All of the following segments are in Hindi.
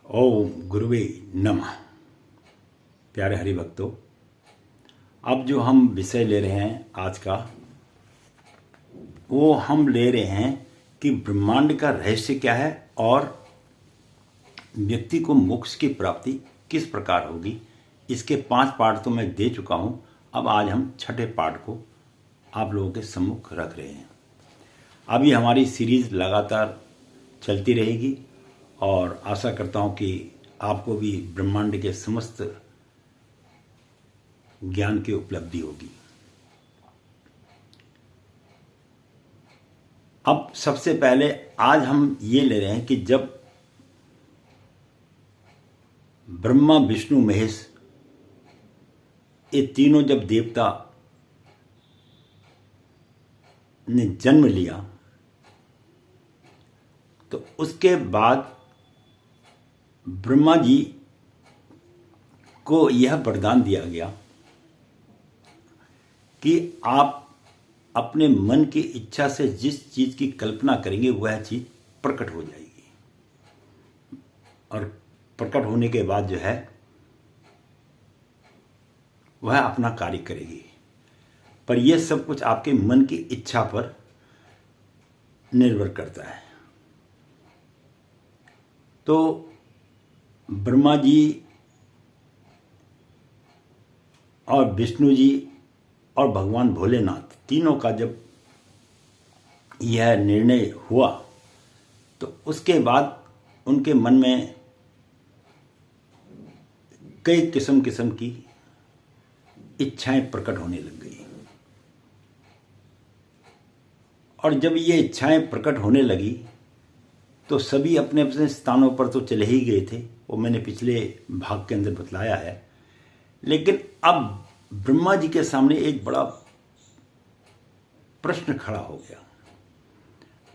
ओम गुरुवे नमः। प्यारे हरि भक्तों, अब जो हम विषय ले रहे हैं आज का, वो हम ले रहे हैं कि ब्रह्मांड का रहस्य क्या है और व्यक्ति को मोक्ष की प्राप्ति किस प्रकार होगी। इसके 5 पार्ट तो मैं दे चुका हूं। अब आज हम छठे पार्ट को आप लोगों के सम्मुख रख रहे हैं। अभी हमारी सीरीज लगातार चलती रहेगी और आशा करता हूं कि आपको भी ब्रह्मांड के समस्त ज्ञान की उपलब्धि होगी। अब सबसे पहले आज हम ये ले रहे हैं कि जब ब्रह्मा विष्णु महेश ये तीनों जब देवता ने जन्म लिया तो उसके बाद ब्रह्मा जी को यह वरदान दिया गया कि आप अपने मन की इच्छा से जिस चीज की कल्पना करेंगे वह चीज प्रकट हो जाएगी और प्रकट होने के बाद जो है वह अपना कार्य करेगी। पर यह सब कुछ आपके मन की इच्छा पर निर्भर करता है। तो ब्रह्मा जी और विष्णु जी और भगवान भोलेनाथ तीनों का जब यह निर्णय हुआ तो उसके बाद उनके मन में कई किस्म किस्म की इच्छाएं प्रकट होने लग गई। और जब ये इच्छाएं प्रकट होने लगी तो सभी अपने अपने स्थानों पर तो चले ही गए थे, वो मैंने पिछले भाग के अंदर बतलाया है। लेकिन अब ब्रह्मा जी के सामने एक बड़ा प्रश्न खड़ा हो गया।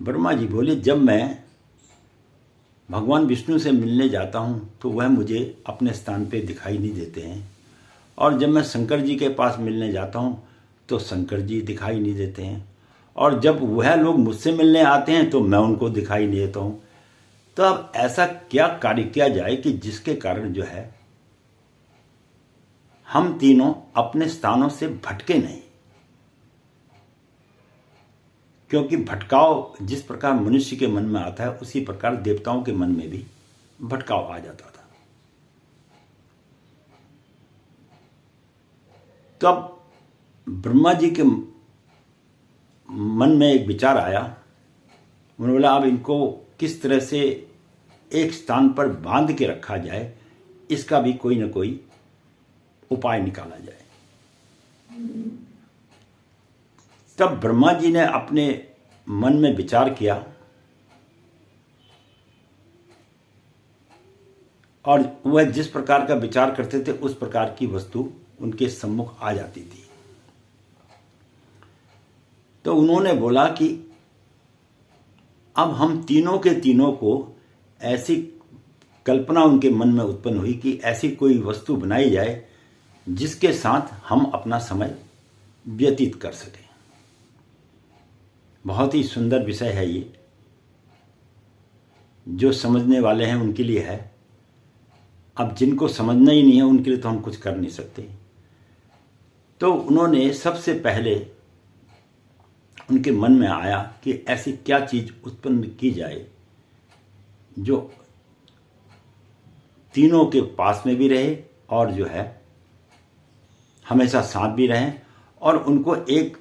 ब्रह्मा जी बोले, जब मैं भगवान विष्णु से मिलने जाता हूं तो वह मुझे अपने स्थान पे दिखाई नहीं देते हैं, और जब मैं शंकर जी के पास मिलने जाता हूं तो शंकर जी दिखाई नहीं देते हैं, और जब वह लोग मुझसे मिलने आते हैं तो मैं उनको दिखाई नहीं देता हूं। तो अब ऐसा क्या कार्य किया जाए कि जिसके कारण जो है हम तीनों अपने स्थानों से भटके नहीं। क्योंकि भटकाव जिस प्रकार मनुष्य के मन में आता है उसी प्रकार देवताओं के मन में भी भटकाव आ जाता था। तो अब ब्रह्मा जी के मन में एक विचार आया। उन्होंने बोला, अब इनको किस तरह से एक स्थान पर बांध के रखा जाए, इसका भी कोई ना कोई उपाय निकाला जाए। तब ब्रह्मा जी ने अपने मन में विचार किया और वह जिस प्रकार का विचार करते थे उस प्रकार की वस्तु उनके सम्मुख आ जाती थी। तो उन्होंने बोला कि अब हम तीनों के तीनों को ऐसी कल्पना उनके मन में उत्पन्न हुई कि ऐसी कोई वस्तु बनाई जाए जिसके साथ हम अपना समय व्यतीत कर सकें। बहुत ही सुंदर विषय है ये, जो समझने वाले हैं उनके लिए है। अब जिनको समझना ही नहीं है उनके लिए तो हम कुछ कर नहीं सकते। तो उन्होंने सबसे पहले उनके मन में आया कि ऐसी क्या चीज उत्पन्न की जाए जो तीनों के पास में भी रहे और जो है हमेशा साथ भी रहे, और उनको एक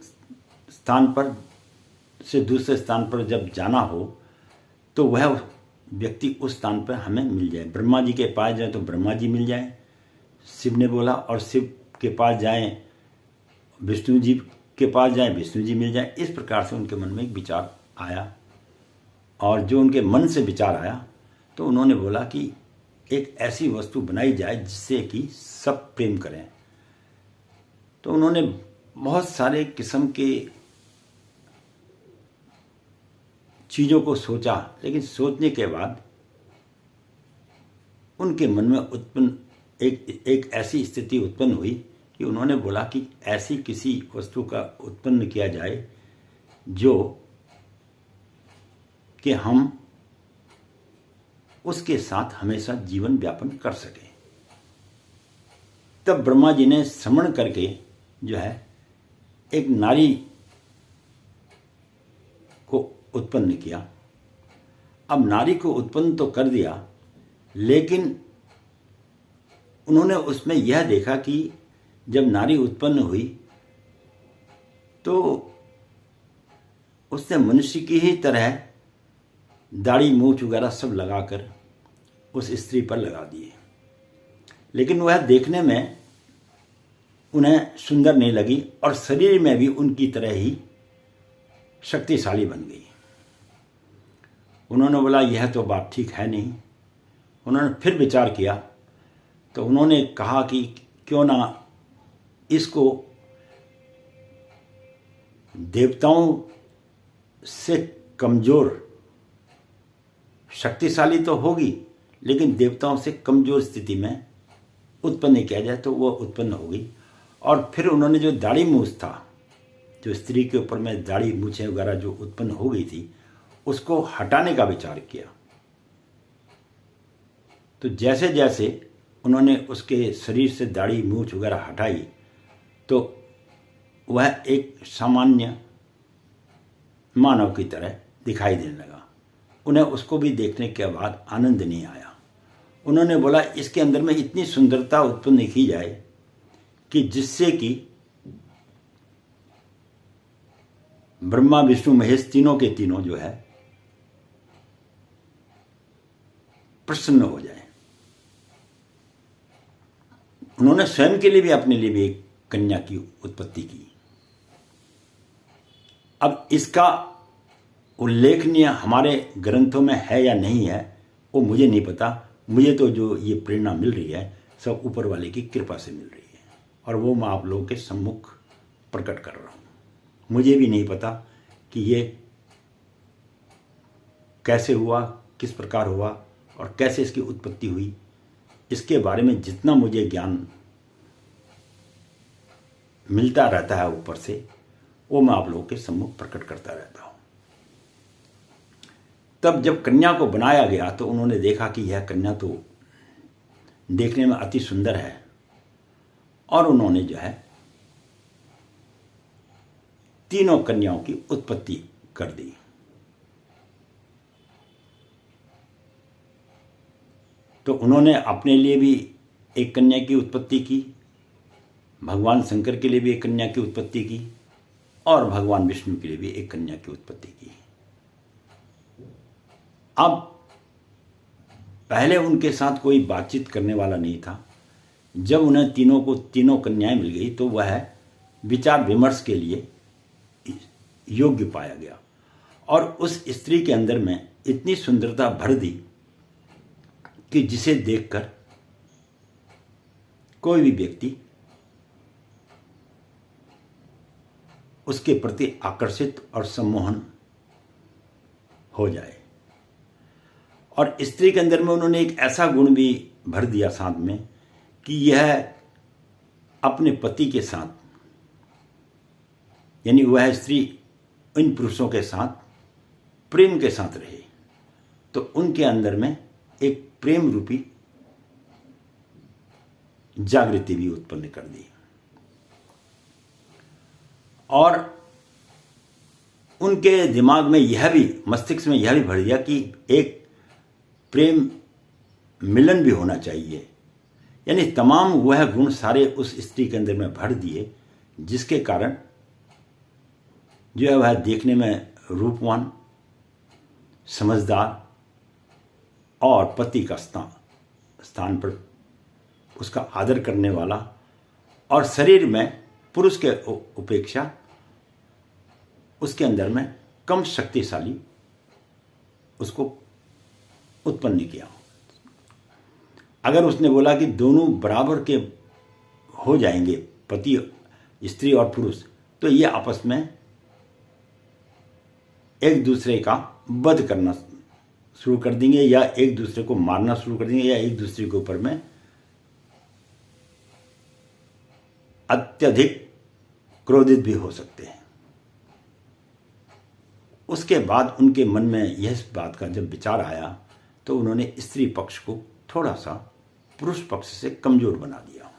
स्थान पर से दूसरे स्थान पर जब जाना हो तो वह व्यक्ति उस स्थान पर हमें मिल जाए। ब्रह्मा जी के पास जाए तो ब्रह्मा जी मिल जाए, शिव ने बोला, और शिव के पास जाएं विष्णु जी के पास जाए विष्णु जी मिल जाए। इस प्रकार से उनके मन में एक विचार आया, और जो उनके मन से विचार आया तो उन्होंने बोला कि एक ऐसी वस्तु बनाई जाए जिससे कि सब प्रेम करें। तो उन्होंने बहुत सारे किस्म के चीजों को सोचा, लेकिन सोचने के बाद उनके मन में उत्पन्न एक ऐसी स्थिति उत्पन्न हुई कि उन्होंने बोला कि ऐसी किसी वस्तु का उत्पन्न किया जाए जो कि हम उसके साथ हमेशा जीवन व्यापन कर सके। तब ब्रह्मा जी ने श्रवण करके जो है एक नारी को उत्पन्न किया। अब नारी को उत्पन्न तो कर दिया, लेकिन उन्होंने उसमें यह देखा कि जब नारी उत्पन्न हुई तो उसने मनुष्य की ही तरह दाढ़ी मूछ वगैरह सब लगाकर उस स्त्री पर लगा दिए, लेकिन वह देखने में उन्हें सुंदर नहीं लगी और शरीर में भी उनकी तरह ही शक्तिशाली बन गई। उन्होंने बोला यह तो बात ठीक है नहीं। उन्होंने फिर विचार किया तो उन्होंने कहा कि क्यों ना इसको देवताओं से कमजोर, शक्तिशाली तो होगी लेकिन देवताओं से कमजोर स्थिति में उत्पन्न किया जाए तो वो उत्पन्न होगी। और फिर उन्होंने जो दाढ़ी मूछ था, जो स्त्री के ऊपर में दाढ़ी मूछें वगैरह जो उत्पन्न हो गई थी, उसको हटाने का विचार किया। तो जैसे जैसे उन्होंने उसके शरीर से दाढ़ी मूछ वगैरह हटाई तो वह एक सामान्य मानव की तरह दिखाई देने लगा। उन्हें उसको भी देखने के बाद आनंद नहीं आया। उन्होंने बोला इसके अंदर में इतनी सुंदरता उत्पन्न की जाए कि जिससे कि ब्रह्मा विष्णु महेश तीनों के तीनों जो है प्रसन्न हो जाए। उन्होंने स्वयं के लिए भी, अपने लिए भी एक कन्या की उत्पत्ति की। अब इसका उल्लेखनीय हमारे ग्रंथों में है या नहीं है वो मुझे नहीं पता। मुझे तो जो ये प्रेरणा मिल रही है सब ऊपर वाले की कृपा से मिल रही है और वो मैं आप लोगों के सम्मुख प्रकट कर रहा हूँ। मुझे भी नहीं पता कि ये कैसे हुआ, किस प्रकार हुआ और कैसे इसकी उत्पत्ति हुई। इसके बारे में जितना मुझे ज्ञान मिलता रहता है ऊपर से, वो मैं आप लोगों के सम्मुख प्रकट करता रहता हूँ। तब जब कन्या को बनाया गया तो उन्होंने देखा कि यह कन्या तो देखने में अति सुंदर है और उन्होंने जो है तीनों कन्याओं की उत्पत्ति कर दी। तो उन्होंने अपने लिए भी एक कन्या की उत्पत्ति की, भगवान शंकर के लिए भी एक कन्या की उत्पत्ति की और भगवान विष्णु के लिए भी एक कन्या की उत्पत्ति की। अब पहले उनके साथ कोई बातचीत करने वाला नहीं था। जब उन्हें तीनों कन्याएं मिल गई तो वह विचार विमर्श के लिए योग्य पाया गया और उस स्त्री के अंदर में इतनी सुंदरता भर दी कि जिसे देखकर कोई भी व्यक्ति उसके प्रति आकर्षित और सम्मोहन हो जाए। और स्त्री के अंदर में उन्होंने एक ऐसा गुण भी भर दिया साथ में कि यह अपने पति के साथ, यानी वह स्त्री इन पुरुषों के साथ प्रेम के साथ रहे तो उनके अंदर में एक प्रेम रूपी जागृति भी उत्पन्न कर दी और उनके दिमाग में यह भी, मस्तिष्क में यह भी भर दिया कि एक प्रेम मिलन भी होना चाहिए। यानी तमाम वह गुण सारे उस स्त्री के अंदर में भर दिए जिसके कारण जो है वह देखने में रूपवान, समझदार और पति का स्थान पर उसका आदर करने वाला और शरीर में पुरुष के उपेक्षा उसके अंदर में कम शक्तिशाली उसको उत्पन्न किया। अगर उसने बोला कि दोनों बराबर के हो जाएंगे, पति, स्त्री और पुरुष, तो ये आपस में एक दूसरे का वध करना शुरू कर देंगे या एक दूसरे को मारना शुरू कर देंगे या एक दूसरे के ऊपर में अत्यधिक क्रोधित भी हो सकते हैं। उसके बाद उनके मन में यह बात का जब विचार आया तो उन्होंने स्त्री पक्ष को थोड़ा सा पुरुष पक्ष से कमजोर बना दिया।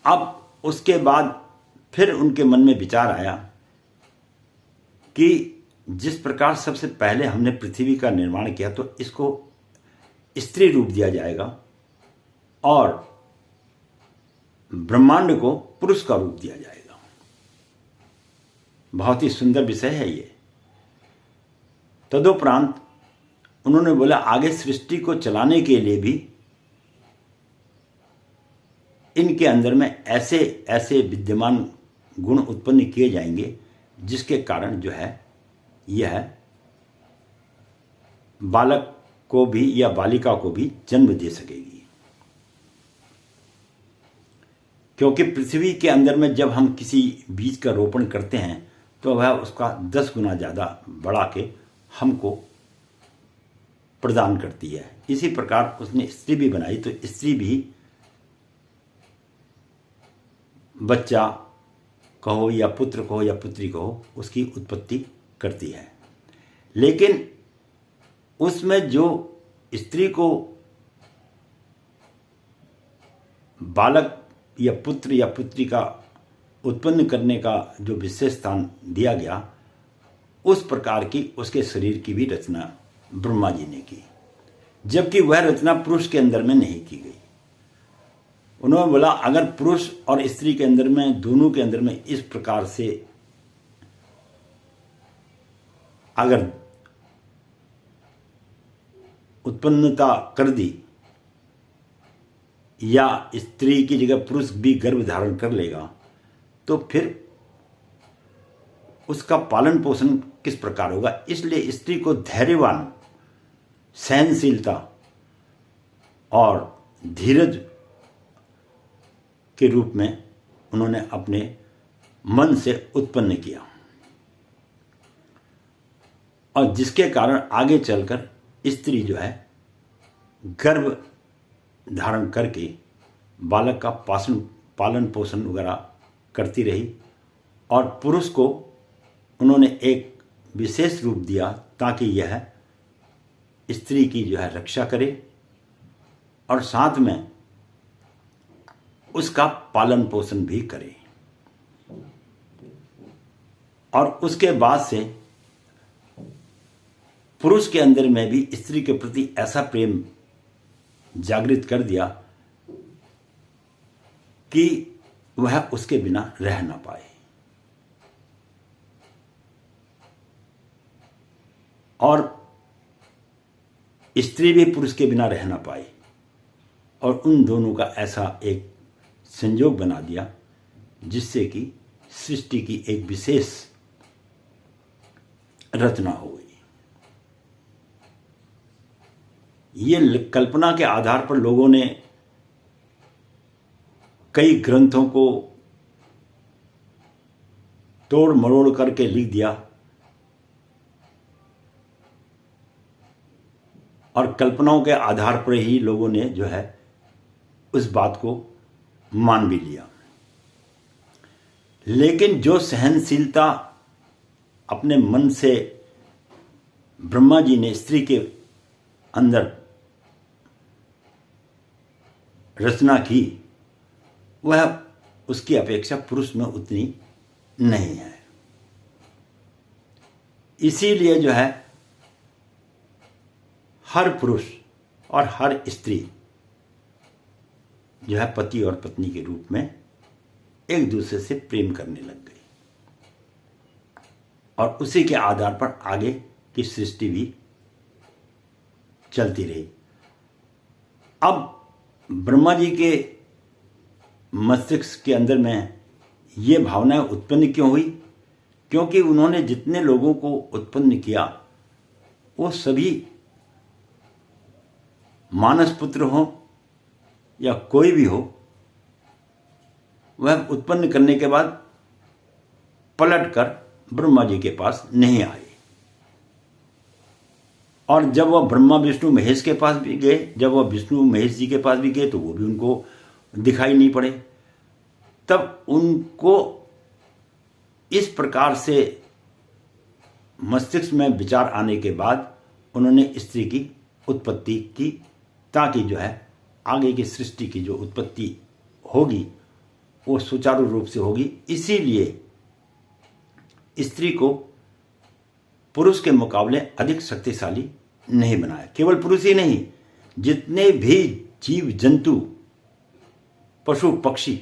अब उसके बाद फिर उनके मन में विचार आया कि जिस प्रकार सबसे पहले हमने पृथ्वी का निर्माण किया तो इसको स्त्री रूप दिया जाएगा और ब्रह्मांड को पुरुष का रूप दिया जाएगा। बहुत ही सुंदर विषय है ये। तदुपरांत उन्होंने बोला आगे सृष्टि को चलाने के लिए भी इनके अंदर में ऐसे ऐसे विद्यमान गुण उत्पन्न किए जाएंगे जिसके कारण जो है यह बालक को भी या बालिका को भी जन्म दे सकेगी। क्योंकि पृथ्वी के अंदर में जब हम किसी बीज का रोपण करते हैं तो वह उसका 10 गुना ज़्यादा बढ़ा के हमको प्रदान करती है। इसी प्रकार उसने स्त्री भी बनाई तो स्त्री भी बच्चा कहो या पुत्र कहो या पुत्री कहो उसकी उत्पत्ति करती है। लेकिन उसमें जो स्त्री को बालक या पुत्र या पुत्री का उत्पन्न करने का जो विशेष स्थान दिया गया उस प्रकार की उसके शरीर की भी रचना ब्रह्मा जी ने की, जबकि वह रचना पुरुष के अंदर में नहीं की गई। उन्होंने बोला अगर पुरुष और स्त्री के अंदर में दोनों के अंदर में इस प्रकार से अगर उत्पन्नता कर दी या स्त्री की जगह पुरुष भी गर्भ धारण कर लेगा तो फिर उसका पालन पोषण किस प्रकार होगा। इसलिए स्त्री को धैर्यवान, सहनशीलता और धीरज के रूप में उन्होंने अपने मन से उत्पन्न किया और जिसके कारण आगे चलकर स्त्री जो है गर्भ धारण करके बालक का पालन पोषण वगैरह करती रही और पुरुष को उन्होंने एक विशेष रूप दिया ताकि यह स्त्री की जो है रक्षा करे और साथ में उसका पालन पोषण भी करे। और उसके बाद से पुरुष के अंदर में भी स्त्री के प्रति ऐसा प्रेम जागृत कर दिया कि वह उसके बिना रह ना पाए। और स्त्री भी पुरुष के बिना रह ना पाए और उन दोनों का ऐसा एक संयोग बना दिया जिससे कि सृष्टि की एक विशेष रचना हो गई। ये कल्पना के आधार पर लोगों ने कई ग्रंथों को तोड़ मरोड़ करके लिख दिया और कल्पनाओं के आधार पर ही लोगों ने जो है उस बात को मान भी लिया। लेकिन जो सहनशीलता अपने मन से ब्रह्मा जी ने स्त्री के अंदर रचना की वह उसकी अपेक्षा पुरुष में उतनी नहीं है। इसीलिए जो है हर पुरुष और हर स्त्री जो है पति और पत्नी के रूप में एक दूसरे से प्रेम करने लग गई और उसी के आधार पर आगे की सृष्टि भी चलती रही। अब ब्रह्मा जी के मस्तिष्क के अंदर में ये भावनाएं उत्पन्न क्यों हुई? क्योंकि उन्होंने जितने लोगों को उत्पन्न किया वो सभी मानस पुत्र हो या कोई भी हो, वह उत्पन्न करने के बाद पलटकर ब्रह्मा जी के पास नहीं आए। और जब वह ब्रह्मा विष्णु महेश के पास भी गए, जब वह विष्णु महेश जी के पास भी गए तो वो भी उनको दिखाई नहीं पड़े। तब उनको इस प्रकार से मस्तिष्क में विचार आने के बाद उन्होंने स्त्री की उत्पत्ति की, ताकि जो है आगे की सृष्टि की जो उत्पत्ति होगी वो सुचारू रूप से होगी। इसीलिए स्त्री को पुरुष के मुकाबले अधिक शक्तिशाली नहीं बनाया। केवल पुरुष ही नहीं, जितने भी जीव जंतु पशु पक्षी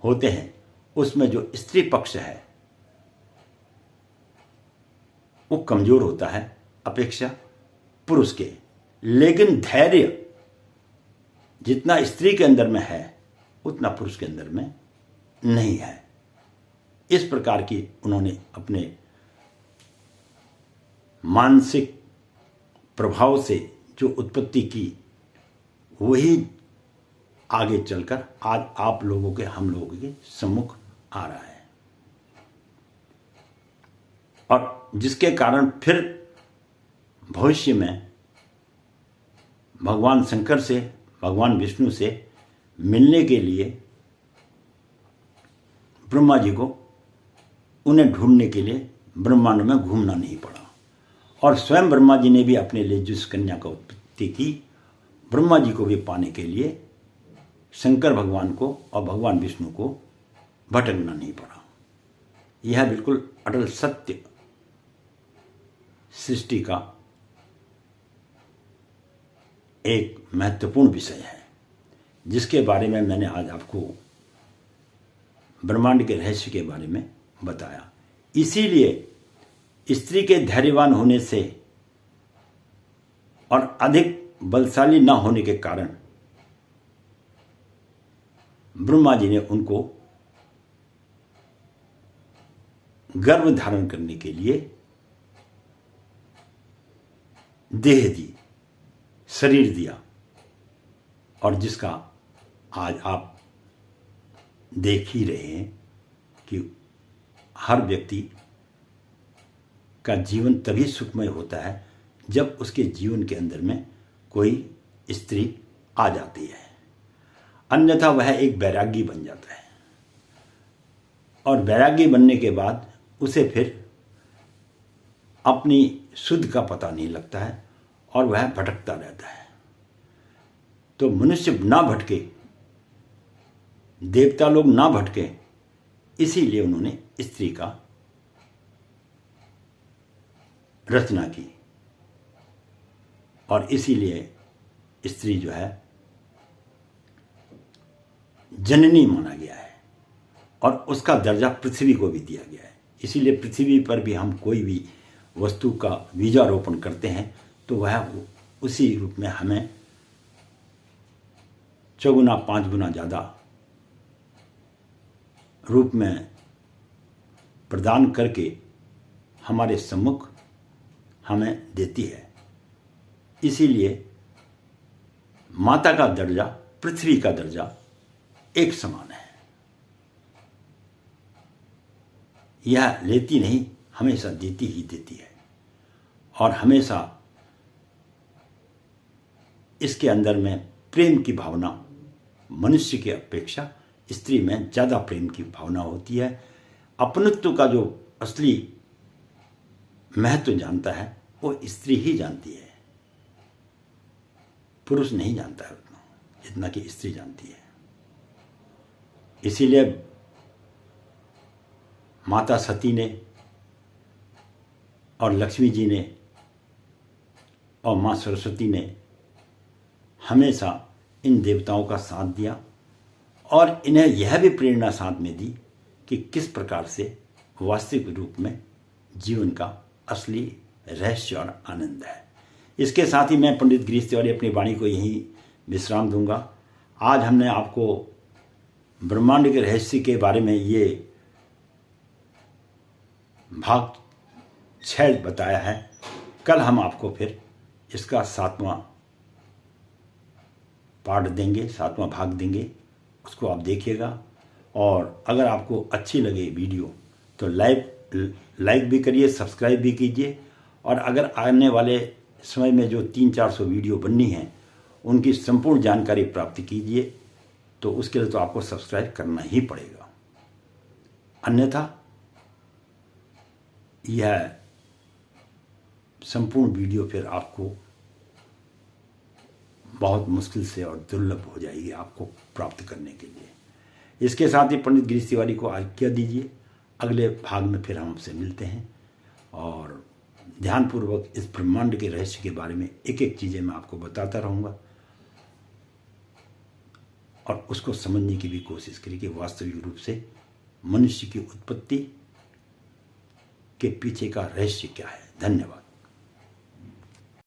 होते हैं उसमें जो स्त्री पक्ष है वो कमजोर होता है अपेक्षा पुरुष के। लेकिन धैर्य जितना स्त्री के अंदर में है उतना पुरुष के अंदर में नहीं है। इस प्रकार की उन्होंने अपने मानसिक प्रभाव से जो उत्पत्ति की वही आगे चलकर आज आप लोगों के, हम लोगों के सम्मुख आ रहा है, और जिसके कारण फिर भविष्य में भगवान शंकर से, भगवान विष्णु से मिलने के लिए ब्रह्मा जी को उन्हें ढूंढने के लिए ब्रह्मांड में घूमना नहीं पड़ा। और स्वयं ब्रह्मा जी ने भी अपने लिए जिस कन्या का उत्पत्ति की, ब्रह्मा जी को भी पाने के लिए शंकर भगवान को और भगवान विष्णु को भटकना नहीं पड़ा। यह बिल्कुल अटल सत्य सृष्टि का एक महत्वपूर्ण विषय है, जिसके बारे में मैंने आज आपको ब्रह्मांड के रहस्य के बारे में बताया। इसीलिए स्त्री के धैर्यवान होने से और अधिक बलशाली न होने के कारण ब्रह्मा जी ने उनको गर्भ धारण करने के लिए देह दी, शरीर दिया, और जिसका आज आप देख ही रहे हैं कि हर व्यक्ति का जीवन तभी सुखमय होता है जब उसके जीवन के अंदर में कोई स्त्री आ जाती है, अन्यथा वह एक वैरागी बन जाता है। और वैरागी बनने के बाद उसे फिर अपनी शुद्ध का पता नहीं लगता है और वह भटकता रहता है। तो मनुष्य ना भटके, देवता लोग ना भटके, इसीलिए उन्होंने स्त्री का रचना की, और इसीलिए स्त्री जो है जननी माना गया है और उसका दर्जा पृथ्वी को भी दिया गया है। इसीलिए पृथ्वी पर भी हम कोई भी वस्तु का बीजारोपण करते हैं तो वह उसी रूप में हमें 4 गुना 5 गुना ज़्यादा रूप में प्रदान करके हमारे सम्मुख हमें देती है। इसीलिए माता का दर्जा, पृथ्वी का दर्जा एक समान है। यह लेती नहीं, हमेशा देती ही देती है, और हमेशा इसके अंदर में प्रेम की भावना मनुष्य की अपेक्षा स्त्री में ज़्यादा प्रेम की भावना होती है। अपनत्व का जो असली महत्व जानता है वो स्त्री ही जानती है, पुरुष नहीं जानता है उतना जितना कि स्त्री जानती है। इसीलिए माता सती ने और लक्ष्मी जी ने और माँ सरस्वती ने हमेशा इन देवताओं का साथ दिया, और इन्हें यह भी प्रेरणा साथ में दी कि किस प्रकार से वास्तविक रूप में जीवन का असली रहस्य और आनंद है। इसके साथ ही मैं पंडित गिरीश तिवारी अपनी वाणी को यहीं विश्राम दूंगा। आज हमने आपको ब्रह्मांड के रहस्य के बारे में ये भाग 6 बताया है। कल हम आपको फिर इसका 7वां पार्ट देंगे, 7वां भाग देंगे, उसको आप देखिएगा। और अगर आपको अच्छी लगे वीडियो तो लाइक भी करिए, सब्सक्राइब भी कीजिए, और अगर आने वाले समय में जो 300-400 वीडियो बननी है उनकी संपूर्ण जानकारी प्राप्त कीजिए, तो उसके लिए तो आपको सब्सक्राइब करना ही पड़ेगा, अन्यथा यह संपूर्ण वीडियो फिर आपको बहुत मुश्किल से और दुर्लभ हो जाएगी आपको प्राप्त करने के लिए। इसके साथ ही पंडित गिरीश तिवारी को आज्ञा दीजिए। अगले भाग में फिर हम आपसे मिलते हैं और ध्यानपूर्वक इस ब्रह्मांड के रहस्य के बारे में एक एक चीज़ें मैं आपको बताता रहूँगा और उसको समझने की भी कोशिश करिए कि वास्तविक रूप से मनुष्य की उत्पत्ति के पीछे का रहस्य क्या है। धन्यवाद।